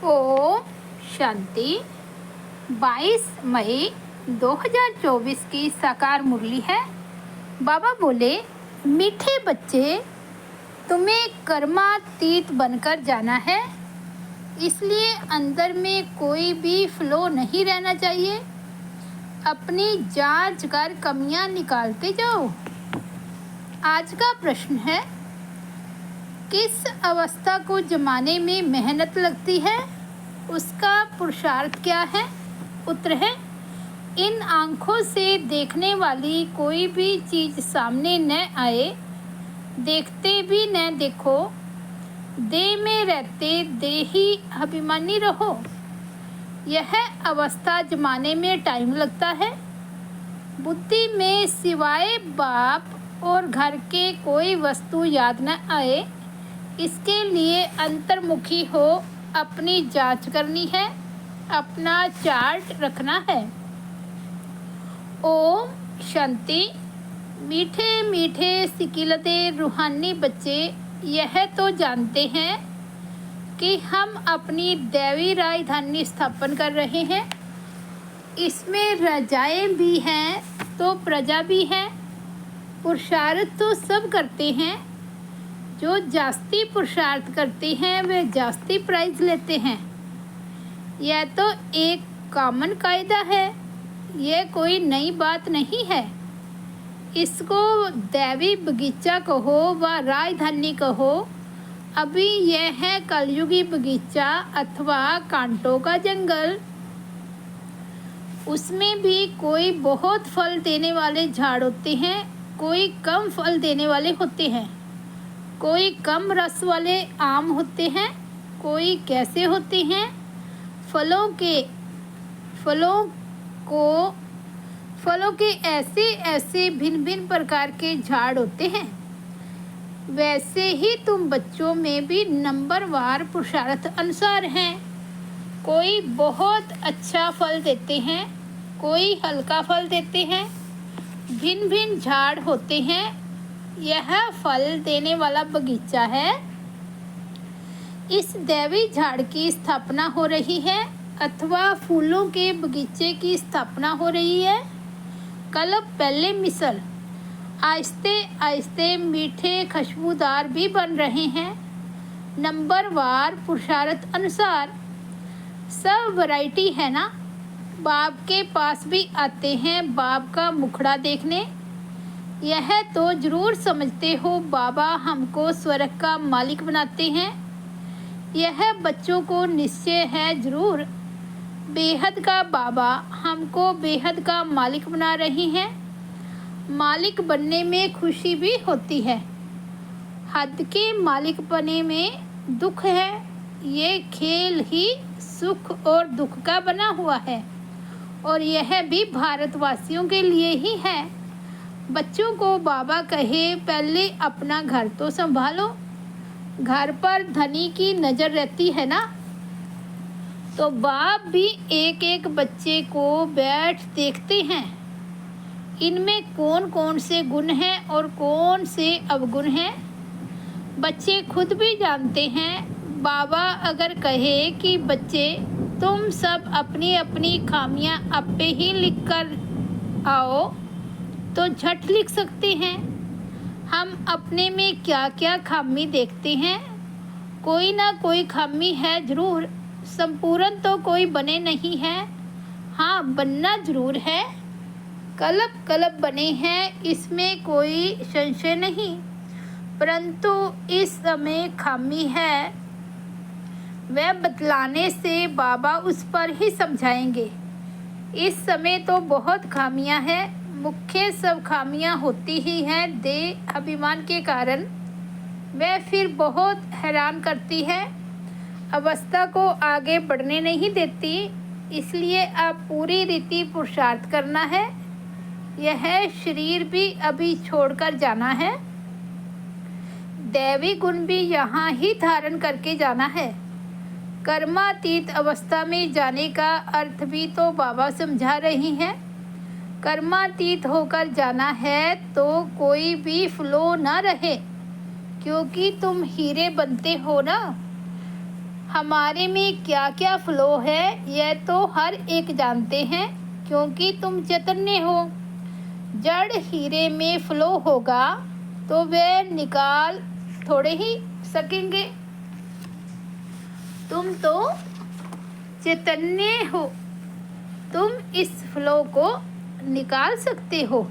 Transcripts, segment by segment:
ओम शांति। 22 मई 2024 की साकार मुरली है। बाबा बोले, मीठे बच्चे, तुम्हें कर्मातीत बनकर जाना है, इसलिए अंदर में कोई भी फ्लो नहीं रहना चाहिए। अपनी जांच कर कमियां निकालते जाओ। आज का प्रश्न है, किस अवस्था को जमाने में मेहनत लगती है, उसका पुरुषार्थ क्या है? उत्तर है, इन आँखों से देखने वाली कोई भी चीज़ सामने न आए, देखते भी न देखो, देह में रहते देही अभिमानी रहो। यह अवस्था जमाने में टाइम लगता है। बुद्धि में सिवाय बाप और घर के कोई वस्तु याद न आए, इसके लिए अंतर्मुखी हो अपनी जांच करनी है, अपना चार्ट रखना है। ओम शांति। मीठे मीठे सिकिलते रूहानी बच्चे यह तो जानते हैं कि हम अपनी दैवी राजधानी स्थापन कर रहे हैं। इसमें रजाएं भी हैं तो प्रजा भी है। पुरुषार्थ तो सब करते हैं। जो जास्ती पुरुषार्थ करते हैं वे जास्ती प्राइज लेते हैं। यह तो एक कॉमन कायदा है, यह कोई नई बात नहीं है। इसको दैवी बगीचा कहो व राजधानी कहो, अभी यह है कलयुगी बगीचा अथवा कांटों का जंगल। उसमें भी कोई बहुत फल देने वाले झाड़ होते हैं, कोई कम फल देने वाले होते हैं, कोई कम रस वाले आम होते हैं, कोई कैसे होते हैं। फलों के ऐसे ऐसे भिन्न भिन्न प्रकार के झाड़ होते हैं। वैसे ही तुम बच्चों में भी नंबरवार पुरुषार्थ अनुसार हैं। कोई बहुत अच्छा फल देते हैं, कोई हल्का फल देते हैं, भिन्न भिन्न झाड़ होते हैं। यह फल देने वाला बगीचा है। इस दैवी झाड़ की स्थापना हो रही है अथवा फूलों के बगीचे की स्थापना हो रही है। कल पहले मिसल आहिस्ते आहिस्ते मीठे खुशबूदार भी बन रहे हैं। नंबरवार पुरुषार्थ अनुसार सब वैरायटी है ना। बाप के पास भी आते हैं बाप का मुखड़ा देखने। यह तो जरूर समझते हो बाबा हमको स्वर्ग का मालिक बनाते हैं। यह बच्चों को निश्चय है जरूर, बेहद का बाबा हमको बेहद का मालिक बना रही हैं। मालिक बनने में खुशी भी होती है, हद के मालिक बने में दुख है। ये खेल ही सुख और दुख का बना हुआ है और यह भी भारतवासियों के लिए ही है। बच्चों को बाबा कहे, पहले अपना घर तो संभालो। घर पर धनी की नज़र रहती है ना, तो बाप भी एक एक बच्चे को बैठ देखते हैं। इनमें कौन कौन से गुण हैं और कौन से अवगुण हैं, बच्चे खुद भी जानते हैं। बाबा अगर कहे कि बच्चे तुम सब अपनी अपनी खामियां आपे ही लिख कर आओ, तो झट लिख सकते हैं। हम अपने में क्या क्या खामी देखते हैं, कोई ना कोई खामी है जरूर। संपूर्ण तो कोई बने नहीं है, हाँ बनना जरूर है। कल्प कल्प बने हैं, इसमें कोई संशय नहीं, परंतु इस समय खामी है। वह बतलाने से बाबा उस पर ही समझाएंगे। इस समय तो बहुत खामियां हैं। मुख्य सब खामियां होती ही हैं देह अभिमान के कारण। वह फिर बहुत हैरान करती है, अवस्था को आगे बढ़ने नहीं देती। इसलिए अब पूरी रीति पुरुषार्थ करना है। यह शरीर भी अभी छोड़कर जाना है। दैवी गुण भी यहाँ ही धारण करके जाना है। कर्मातीत अवस्था में जाने का अर्थ भी तो बाबा समझा रही हैं। कर्मातीत होकर जाना है तो कोई भी फ्लो ना रहे, क्योंकि तुम हीरे बनते हो ना। हमारे में क्या क्या फ्लो है यह तो हर एक जानते हैं, क्योंकि तुम चैतन्य हो। जड़ हीरे में फ्लो होगा तो वे निकाल थोड़े ही सकेंगे। तुम तो चैतन्य हो, तुम इस फ्लो को निकाल सकते हो।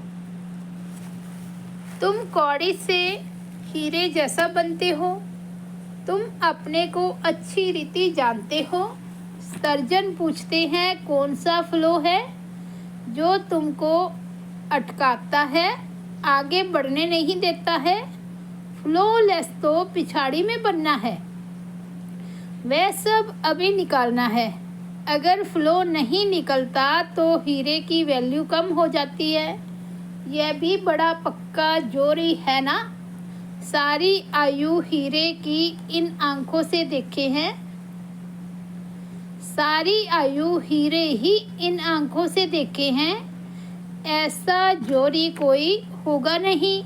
तुम कौड़ी से हीरे जैसा बनते हो। तुम अपने को अच्छी रीति जानते हो। सर्जन पूछते हैं कौन सा फ्लो है जो तुमको अटकाता है, आगे बढ़ने नहीं देता है। फ्लोलेस तो पिछाड़ी में बनना है, वह सब अभी निकालना है। अगर फ्लो नहीं निकलता तो हीरे की वैल्यू कम हो जाती है। यह भी बड़ा पक्का जोरी है ना। सारी आयु हीरे की इन आंखों से देखे हैं। सारी आयु हीरे ही इन आंखों से देखे हैं। ऐसा जोरी कोई होगा नहीं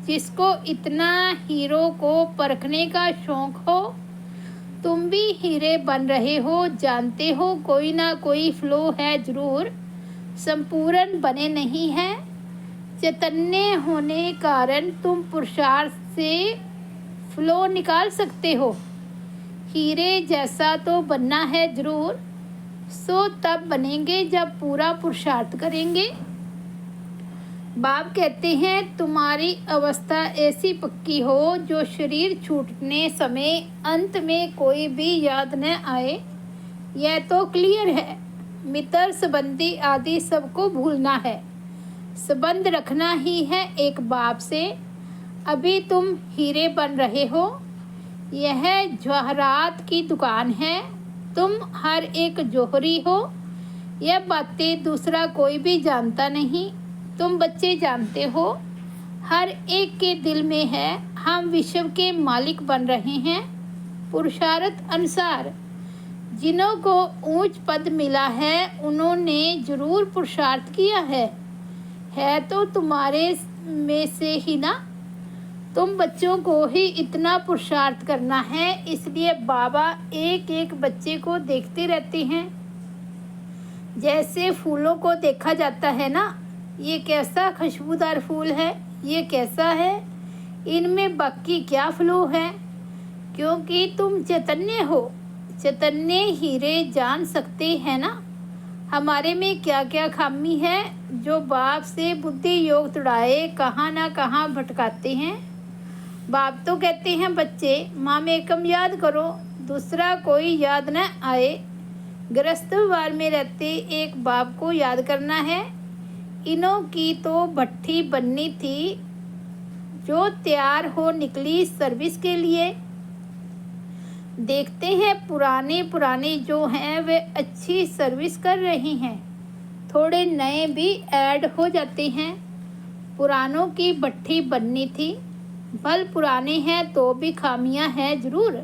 जिसको इतना हीरो को परखने का शौक हो। तुम भी हीरे बन रहे हो, जानते हो कोई ना कोई फ्लो है जरूर, संपूर्ण बने नहीं हैं। चैतन्य होने कारण तुम पुरुषार्थ से फ्लो निकाल सकते हो। हीरे जैसा तो बनना है जरूर, सो तब बनेंगे जब पूरा पुरुषार्थ करेंगे। बाप कहते हैं तुम्हारी अवस्था ऐसी पक्की हो जो शरीर छूटने समय अंत में कोई भी याद न आए। यह तो क्लियर है। मित्र संबंधी आदि सबको भूलना है, संबंध रखना ही है एक बाप से। अभी तुम हीरे बन रहे हो, यह जवाहरात की दुकान है। तुम हर एक जौहरी हो। यह बातें दूसरा कोई भी जानता नहीं, तुम बच्चे जानते हो। हर एक के दिल में है हम विश्व के मालिक बन रहे हैं पुरुषार्थ अनुसार। जिन्हों को ऊंच पद मिला है उन्होंने जरूर पुरुषार्थ किया है तो तुम्हारे में से ही ना। तुम बच्चों को ही इतना पुरुषार्थ करना है, इसलिए बाबा एक एक बच्चे को देखते रहते हैं। जैसे फूलों को देखा जाता है ना, ये कैसा खुशबूदार फूल है, ये कैसा है, इनमें बाकी क्या फ्लो है। क्योंकि तुम चैतन्य हो, चैतन्य हीरे जान सकते हैं ना हमारे में क्या क्या खामी है जो बाप से बुद्धि योग तुड़ाए कहाँ ना कहाँ भटकाते हैं। बाप तो कहते हैं बच्चे माँ में एकम याद करो, दूसरा कोई याद न आए। गृहस्थ वार में रहते एक बाप को याद करना है। इनों की तो भट्ठी बननी थी जो तैयार हो निकली सर्विस के लिए। देखते हैं पुराने जो हैं वे अच्छी सर्विस कर रही हैं, थोड़े नए भी ऐड हो जाते हैं। पुरानों की भट्ठी बननी थी, भल पुराने हैं तो भी खामियां हैं जरूर।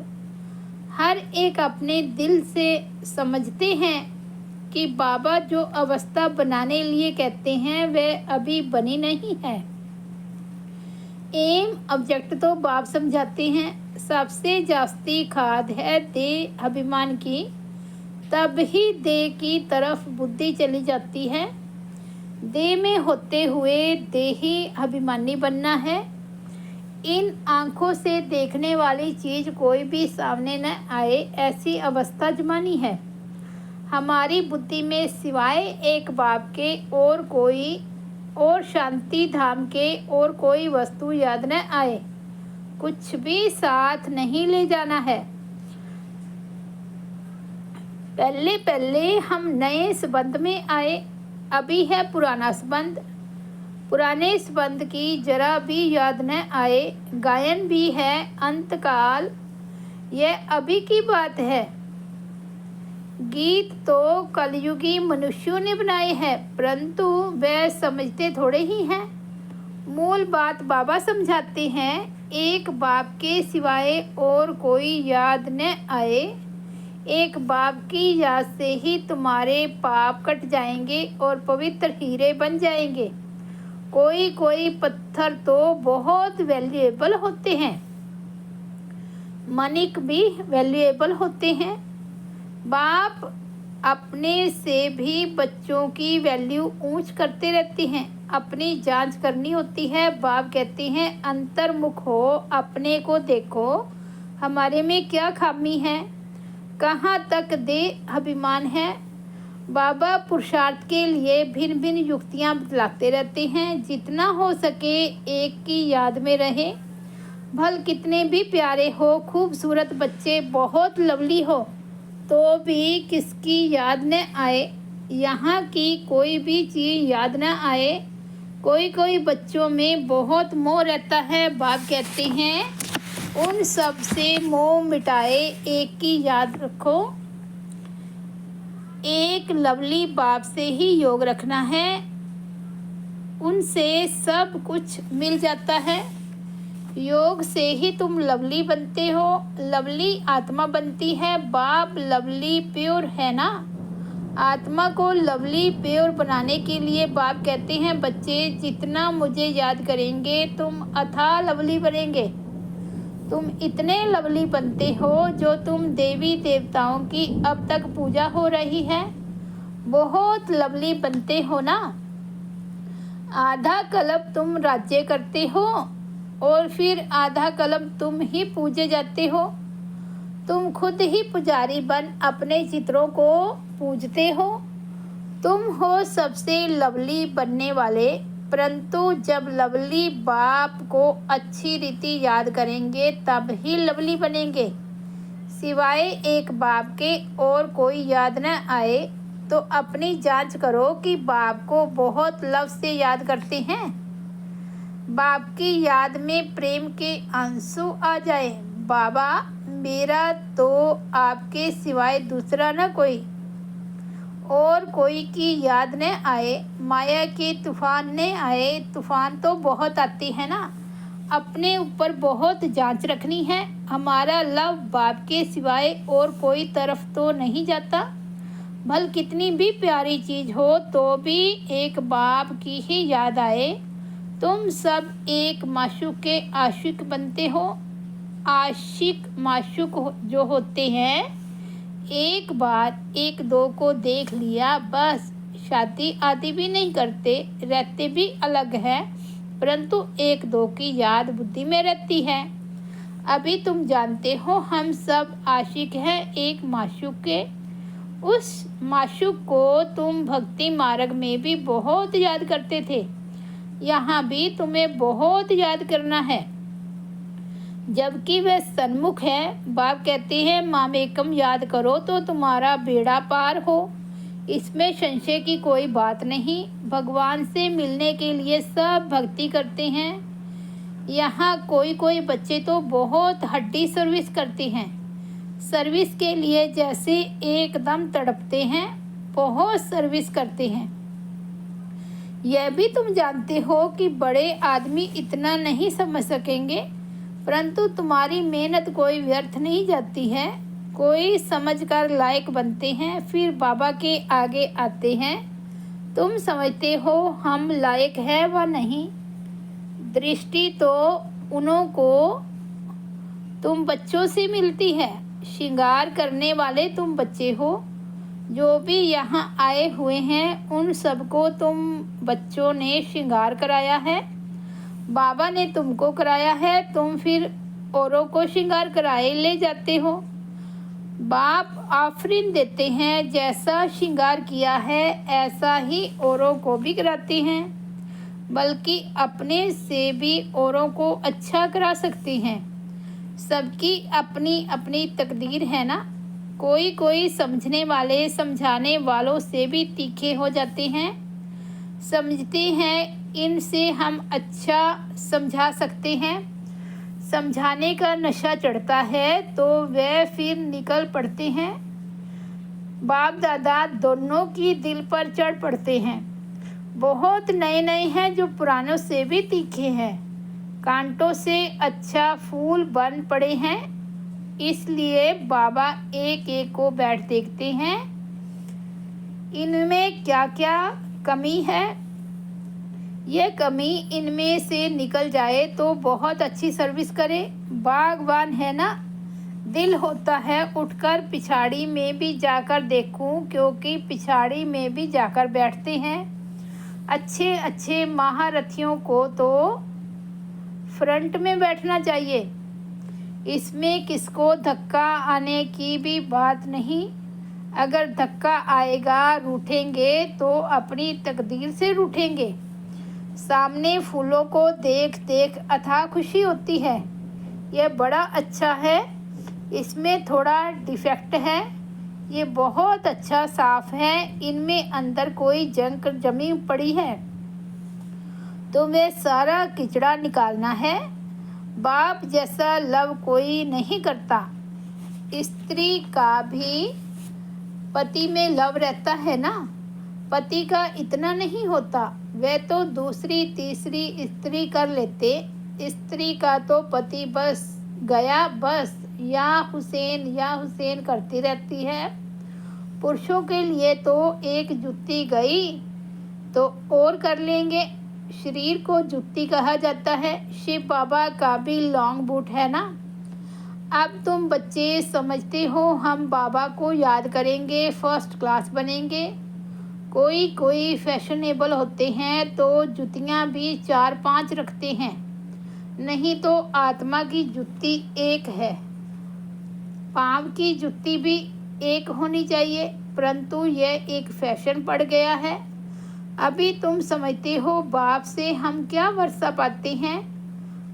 हर एक अपने दिल से समझते हैं कि बाबा जो अवस्था बनाने लिए कहते हैं वे अभी बनी नहीं है। एम ऑब्जेक्ट तो बाप समझाते हैं। सबसे जास्ती खाद है देह अभिमान की, तब ही देह की तरफ बुद्धि चली जाती है। देह में होते हुए देही अभिमानी बनना है। इन आँखों से देखने वाली चीज़ कोई भी सामने न आए, ऐसी अवस्था जमानी है। हमारी बुद्धि में सिवाय एक बाप के और कोई और शांति धाम के और कोई वस्तु याद न आए। कुछ भी साथ नहीं ले जाना है। पहले हम नए संबंध में आए, अभी है पुराना संबंध। पुराने संबंध की जरा भी याद न आए। गायन भी है अंतकाल, यह अभी की बात है। गीत तो कलयुगी मनुष्यों ने बनाए हैं, परंतु वे समझते थोड़े ही हैं। मूल बात बाबा समझाते हैं, एक बाप के सिवाय और कोई याद न आए। एक बाप की याद से ही तुम्हारे पाप कट जाएंगे और पवित्र हीरे बन जाएंगे। कोई पत्थर तो बहुत वैल्यूएबल होते हैं, मनिक भी वैल्यूएबल होते हैं। बाप अपने से भी बच्चों की वैल्यू ऊंच करते रहते हैं। अपनी जांच करनी होती है। बाप कहते हैं अंतर्मुख हो, अपने को देखो, हमारे में क्या खामी है, कहाँ तक दे अभिमान है। बाबा पुरुषार्थ के लिए भिन्न भिन्न युक्तियाँ बतलाते रहते हैं। जितना हो सके एक की याद में रहे। भल कितने भी प्यारे हो, खूबसूरत बच्चे, बहुत लवली हो, तो भी किसकी याद न आए, यहाँ की कोई भी चीज़ याद न आए। कोई कोई बच्चों में बहुत मोह रहता है। बाप कहते हैं उन सब से मोह मिटाए, एक की याद रखो। एक लवली बाप से ही योग रखना है, उनसे सब कुछ मिल जाता है। योग से ही तुम लवली बनते हो, लवली आत्मा बनती है। बाप लवली प्योर है ना, आत्मा को लवली प्योर बनाने के लिए बाप कहते हैं बच्चे जितना मुझे याद करेंगे तुम अथाह लवली बनेंगे। तुम इतने लवली बनते हो जो तुम देवी देवताओं की अब तक पूजा हो रही है, बहुत लवली बनते हो ना। आधा कल्प तुम राज्य करते हो और फिर आधा कल्प तुम ही पूजे जाते हो। तुम खुद ही पुजारी बन अपने चित्रों को पूजते हो। तुम हो सबसे लवली बनने वाले, परंतु जब लवली बाप को अच्छी रीति याद करेंगे तब ही लवली बनेंगे। सिवाय एक बाप के और कोई याद न आए तो अपनी जांच करो कि बाप को बहुत लव से याद करते हैं। बाप की याद में प्रेम के आंसू आ जाए। बाबा मेरा तो आपके सिवाय दूसरा न कोई, और कोई की याद न आए। माया के तूफान न आए, तूफान तो बहुत आती है ना। अपने ऊपर बहुत जांच रखनी है। हमारा लव बाप के सिवाय और कोई तरफ तो नहीं जाता। भल कितनी भी प्यारी चीज़ हो तो भी एक बाप की ही याद आए। तुम सब एक माशूक के आशिक बनते हो। आशिक माशूक जो होते हैं, एक बार एक दो को देख लिया बस, शादी आदि भी नहीं करते, रहते भी अलग है, परंतु एक दो की याद बुद्धि में रहती है। अभी तुम जानते हो हम सब आशिक हैं एक माशूक के। उस माशूक को तुम भक्ति मार्ग में भी बहुत याद करते थे, यहाँ भी तुम्हें बहुत याद करना है, जबकि वह सन्मुख है। बाप कहते हैं मामेकम याद करो तो तुम्हारा बेड़ा पार हो। इसमें संशय की कोई बात नहीं। भगवान से मिलने के लिए सब भक्ति करते हैं। यहाँ कोई कोई बच्चे तो बहुत हड्डी सर्विस करते हैं, सर्विस के लिए जैसे एकदम तड़पते हैं, बहुत सर्विस करते हैं। यह भी तुम जानते हो कि बड़े आदमी इतना नहीं समझ सकेंगे, परंतु तुम्हारी मेहनत कोई व्यर्थ नहीं जाती है। कोई समझकर लायक बनते हैं, फिर बाबा के आगे आते हैं। तुम समझते हो हम लायक है व नहीं। दृष्टि तो उन्हों को तुम बच्चों से मिलती है। श्रृंगार करने वाले तुम बच्चे हो। जो भी यहाँ आए हुए हैं उन सबको तुम बच्चों ने श्रृंगार कराया है। बाबा ने तुमको कराया है, तुम फिर औरों को श्रृंगार कराए ले जाते हो। बाप आफरीन देते हैं, जैसा श्रृंगार किया है ऐसा ही औरों को भी कराते हैं, बल्कि अपने से भी औरों को अच्छा करा सकते हैं। सबकी अपनी अपनी तकदीर है ना। कोई कोई समझने वाले समझाने वालों से भी तीखे हो जाते हैं, समझते हैं इनसे हम अच्छा समझा सकते हैं। समझाने का नशा चढ़ता है तो वे फिर निकल पड़ते हैं। बाप दादा दोनों की दिल पर चढ़ पड़ते हैं। बहुत नए नए हैं जो पुरानों से भी तीखे हैं। कांटों से अच्छा फूल बन पड़े हैं, इसलिए बाबा एक एक को बैठ देखते हैं इनमें क्या क्या कमी है। यह कमी इनमें से निकल जाए तो बहुत अच्छी सर्विस करे। बागवान है ना, दिल होता है उठकर पिछाड़ी में भी जाकर देखूं, क्योंकि पिछाड़ी में भी जाकर बैठते हैं अच्छे अच्छे महारथियों को, तो फ्रंट में बैठना चाहिए। इसमें किसको धक्का आने की भी बात नहीं। अगर धक्का आएगा, रूठेंगे तो अपनी तकदीर से रूठेंगे। सामने फूलों को देख देख अथाह खुशी होती है। यह बड़ा अच्छा है, इसमें थोड़ा डिफेक्ट है। ये बहुत अच्छा साफ है, इनमें अंदर कोई जंग जमी पड़ी है तो वे सारा किचड़ा निकालना है। बाप जैसा लव कोई नहीं करता। स्त्री का भी पति में लव रहता है ना। पति का इतना नहीं होता, वे तो दूसरी तीसरी स्त्री कर लेते। स्त्री का तो पति बस गया, बस या हुसैन करती रहती है। पुरुषों के लिए तो एक जुत्ती गई तो और कर लेंगे। शरीर को जुत्ती कहा जाता है। शिव बाबा का भी लॉन्ग बूट है ना। अब तुम बच्चे समझते हो हम बाबा को याद करेंगे, फर्स्ट क्लास बनेंगे। कोई कोई फैशनेबल होते हैं तो जुतियाँ भी 4-5 रखते हैं, नहीं तो आत्मा की जुत्ती एक है। पाँव की जुत्ती भी एक होनी चाहिए, परंतु यह एक फैशन पड़ गया है। अभी तुम समझते हो बाप से हम क्या वर्षा पाते हैं।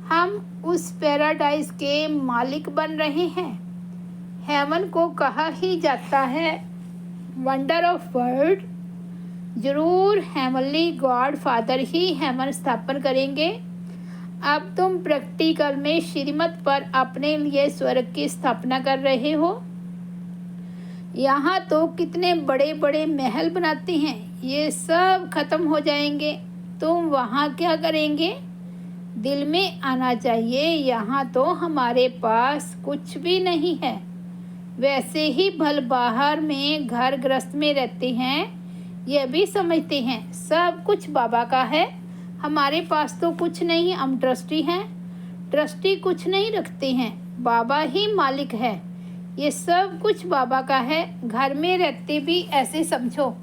हम उस पैराडाइज के मालिक बन रहे हैं। हेवन को कहा ही जाता है वंडर ऑफ वर्ल्ड। जरूर हेवनली गॉड फादर ही हेवन स्थापन करेंगे। अब तुम प्रैक्टिकल में श्रीमत पर अपने लिए स्वर्ग की स्थापना कर रहे हो। यहाँ तो कितने बड़े बड़े महल बनाते हैं, ये सब खत्म हो जाएंगे। तुम वहाँ क्या करेंगे। दिल में आना चाहिए, यहाँ तो हमारे पास कुछ भी नहीं है। वैसे ही भल बाहर में घर गृहस्थ में रहते हैं, यह भी समझते हैं सब कुछ बाबा का है। हमारे पास तो कुछ नहीं, हम ट्रस्टी हैं। ट्रस्टी कुछ नहीं रखते हैं, बाबा ही मालिक है। ये सब कुछ बाबा का है। घर में रहते भी ऐसे समझो।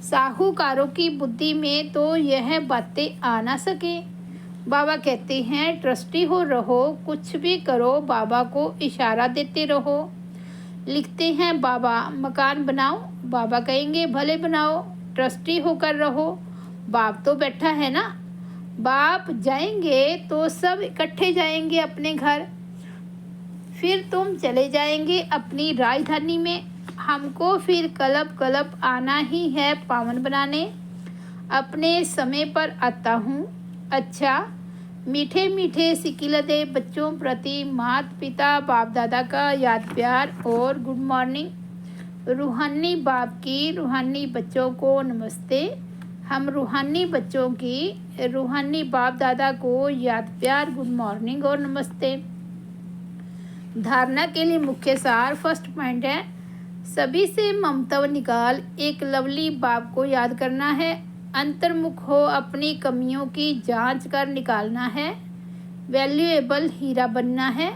साहूकारों की बुद्धि में तो यह बातें आ ना सके। बाबा कहते हैं ट्रस्टी हो रहो, कुछ भी करो, बाबा को इशारा देते रहो। लिखते हैं बाबा मकान बनाओ, बाबा कहेंगे भले बनाओ। ट्रस्टी होकर रहो, बाप तो बैठा है ना। बाप जाएंगे तो सब इकट्ठे जाएंगे अपने घर, फिर तुम चले जाएंगे अपनी राजधानी में। हमको फिर कलब कलब आना ही है पावन बनाने। अपने समय पर आता हूँ। अच्छा, मीठे मीठे सिकिलदे बच्चों प्रति माता पिता बाप दादा का याद प्यार और गुड मॉर्निंग। रूहानी बाप की रूहानी बच्चों को नमस्ते। हम रूहानी बच्चों की रूहानी बाप दादा को याद प्यार, गुड मॉर्निंग और नमस्ते। धारणा के लिए मुख्य सार फर्स्ट पॉइंट है, सभी से ममता निकाल एक लवली बाप को याद करना है। अंतर्मुख हो, अपनी कमियों की जांच कर निकालना है। वैल्यूएबल हीरा बनना है।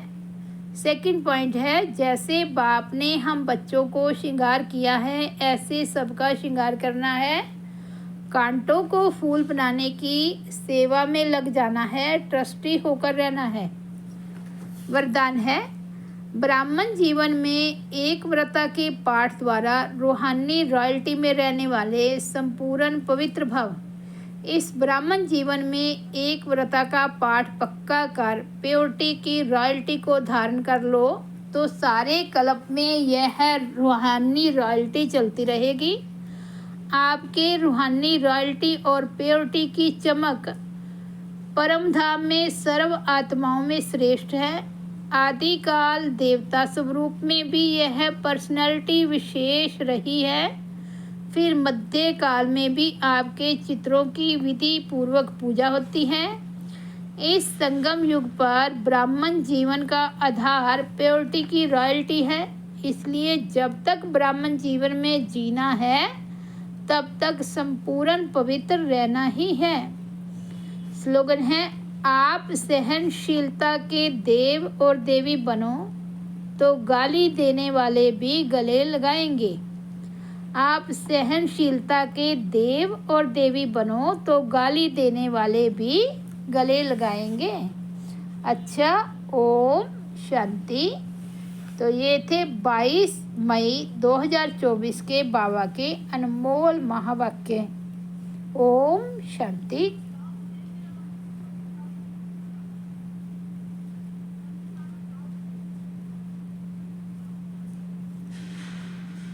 सेकंड पॉइंट है, जैसे बाप ने हम बच्चों को श्रृंगार किया है, ऐसे सबका श्रृंगार करना है। कांटों को फूल बनाने की सेवा में लग जाना है, ट्रस्टी होकर रहना है। वरदान है, ब्राह्मण जीवन में एक व्रता के पाठ द्वारा रूहानी रॉयल्टी में रहने वाले संपूर्ण पवित्र भव। इस ब्राह्मण जीवन में एक व्रता का पाठ पक्का कर प्योरिटी की रॉयल्टी को धारण कर लो तो सारे कल्प में यह रूहानी रॉयल्टी चलती रहेगी। आपके रूहानी रॉयल्टी और प्योरिटी की चमक परम धाम में सर्व आत्माओं में श्रेष्ठ है। आदिकाल देवता स्वरूप में भी यह पर्सनैलिटी विशेष रही है। फिर मध्य काल में भी आपके चित्रों की विधि पूर्वक पूजा होती है। इस संगम युग पर ब्राह्मण जीवन का आधार प्योरिटी की रॉयल्टी है। इसलिए जब तक ब्राह्मण जीवन में जीना है तब तक संपूर्ण पवित्र रहना ही है। स्लोगन है, आप सहनशीलता के देव और देवी बनो। तो गाली देने वाले भी गले लगाएंगे। आप सहनशीलता के देव और देवी बनो तो गाली देने वाले भी गले लगाएंगे। अच्छा, ओम शांति। तो ये थे 22 मई 2024 के बाबा के अनमोल महावाक्य। ओम शांति।